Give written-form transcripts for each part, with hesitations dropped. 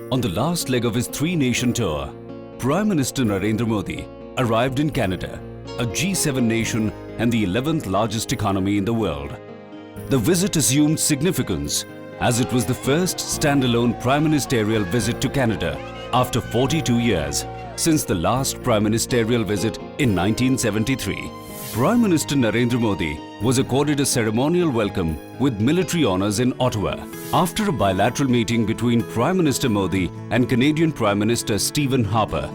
On the last leg of his three-nation tour, Prime Minister Narendra Modi arrived in Canada, a G7 nation and the 11th largest economy in the world. The visit assumed significance as it was the first standalone prime ministerial visit to Canada after 42 years since the last prime ministerial visit in 1973. Prime Minister Narendra Modi was accorded a ceremonial welcome with military honours in Ottawa after a bilateral meeting between Prime Minister Modi and Canadian Prime Minister Stephen Harper.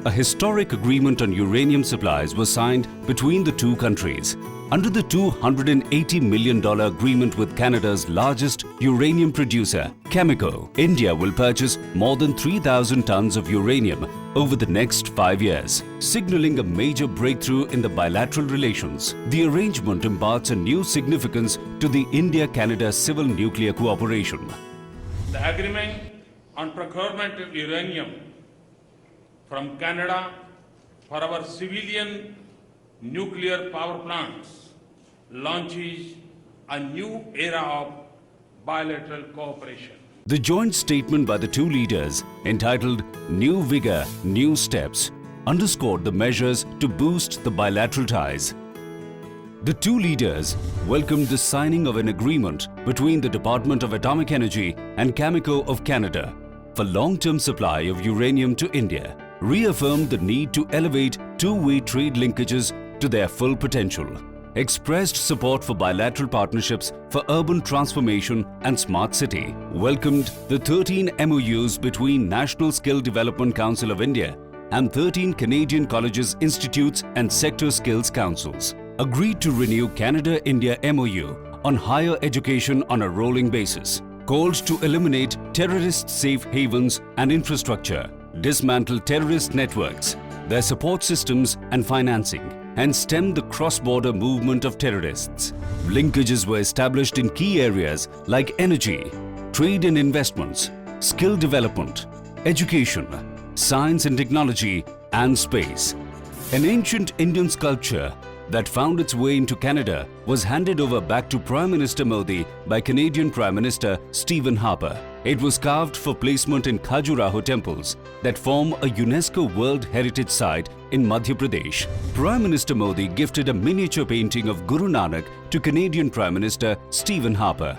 A historic agreement on uranium supplies was signed between the two countries. Under the $280 million agreement with Canada's largest uranium producer, Cameco, India will purchase more than 3,000 tons of uranium over the next 5 years, signalling a major breakthrough in the bilateral relations. The arrangement imparts a new significance to the India-Canada civil nuclear cooperation. The agreement on procurement of uranium from Canada for our civilian nuclear power plants launches a new era of bilateral cooperation. The joint statement by the two leaders, entitled New Vigour, New Steps, underscored the measures to boost the bilateral ties. The two leaders welcomed the signing of an agreement between the Department of Atomic Energy and Cameco of Canada for long-term supply of uranium to India, reaffirmed the need to elevate two-way trade linkages to their full potential, expressed support for bilateral partnerships for urban transformation and smart city, welcomed the 13 MOUs between National Skill Development Council of India and 13 Canadian colleges, institutes and sector skills councils, agreed to renew Canada-India MOU on higher education on a rolling basis, called to eliminate terrorist safe havens and infrastructure, dismantle terrorist networks, their support systems and financing, and stem the cross-border movement of terrorists. Linkages were established in key areas like energy, trade and investments, skill development, education, science and technology, and space. An ancient Indian sculpture that found its way into Canada was handed over back to Prime Minister Modi by Canadian Prime Minister Stephen Harper. It was carved for placement in Khajuraho temples that form a UNESCO World Heritage Site in Madhya Pradesh. Prime Minister Modi gifted a miniature painting of Guru Nanak to Canadian Prime Minister Stephen Harper.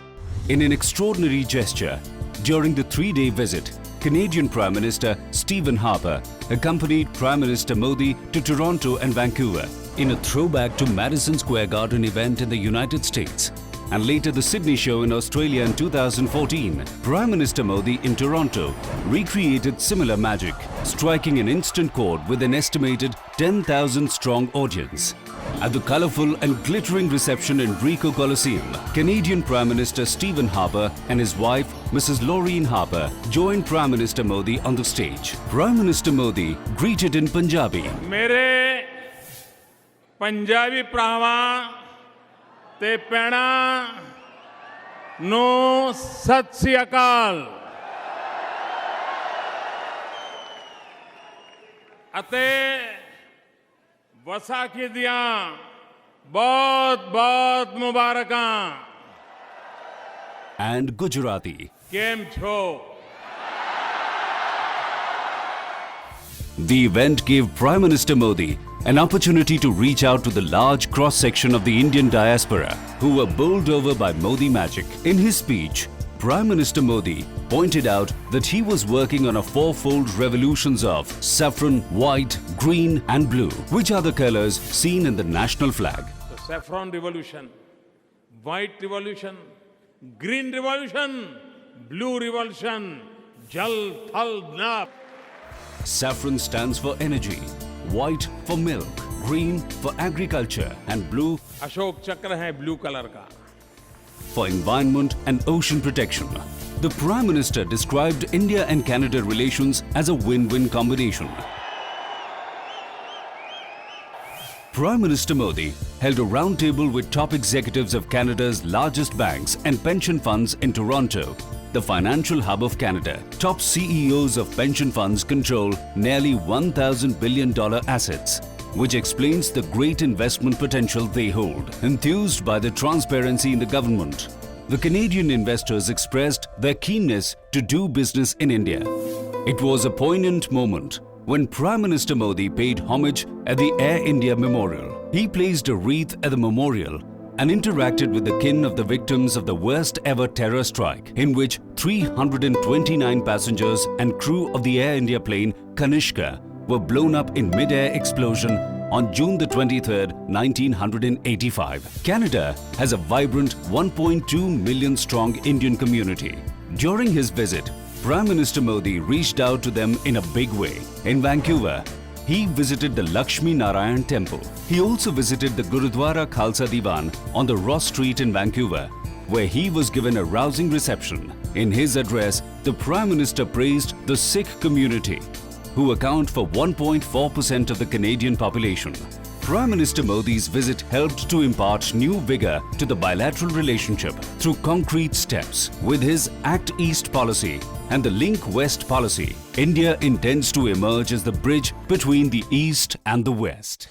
In an extraordinary gesture, during the three-day visit, Canadian Prime Minister Stephen Harper accompanied Prime Minister Modi to Toronto and Vancouver in a throwback to Madison Square Garden event in the United States, and later the Sydney show in Australia in 2014. Prime Minister Modi in Toronto recreated similar magic, striking an instant chord with an estimated 10,000-strong audience. At the colourful and glittering reception in Brico Coliseum, Canadian Prime Minister Stephen Harper and his wife, Mrs. Laureen Harper, joined Prime Minister Modi on the stage. Prime Minister Modi greeted in Punjabi. मेरे पंजाबी भरावां ते भैणां ਨੂੰ ਸਤਿ ਸ੍ਰੀ ਅਕਾਲ ਅਤੇ ਵਿਸਾਖੀ ਦੀਆਂ ਬਹੁਤ ਮੁਬਾਰਕਾਂ। And Gujarati. કેમ છો? The event gave Prime Minister Modi an opportunity to reach out to the large cross-section of the Indian diaspora who were bowled over by Modi magic. In his speech, Prime Minister Modi pointed out that he was working on a fourfold revolutions of saffron, white, green and blue, which are the colors seen in the national flag. The saffron revolution, white revolution, green revolution, blue revolution, Jal Thal Nab. Saffron stands for energy, white for milk, green for agriculture and blue Ashok चक्र है blue color का for environment and ocean protection. The Prime Minister described India and Canada relations as a win-win combination. Prime Minister Modi held a roundtable with top executives of Canada's largest banks and pension funds in Toronto, the financial hub of Canada. Top CEOs of pension funds control nearly $1,000 billion assets, which explains the great investment potential they hold. Enthused by the transparency in the government, the Canadian investors expressed their keenness to do business in India. It was a poignant moment when Prime Minister Modi paid homage at the Air India Memorial. He placed a wreath at the memorial and interacted with the kin of the victims of the worst ever terror strike, in which 329 passengers and crew of the Air India plane Kanishka were blown up in mid-air explosion on June the 23rd, 1985. Canada has a vibrant 1.2 million strong Indian community. During his visit, Prime Minister Modi reached out to them in a big way. In Vancouver, he visited the Lakshmi Narayan Temple. He also visited the Gurudwara Khalsa Diwan on the Ross Street in Vancouver, where he was given a rousing reception. In his address, the Prime Minister praised the Sikh community, who account for 1.4% of the Canadian population. Prime Minister Modi's visit helped to impart new vigour to the bilateral relationship through concrete steps. With his Act East policy and the Link West policy, India intends to emerge as the bridge between the East and the West.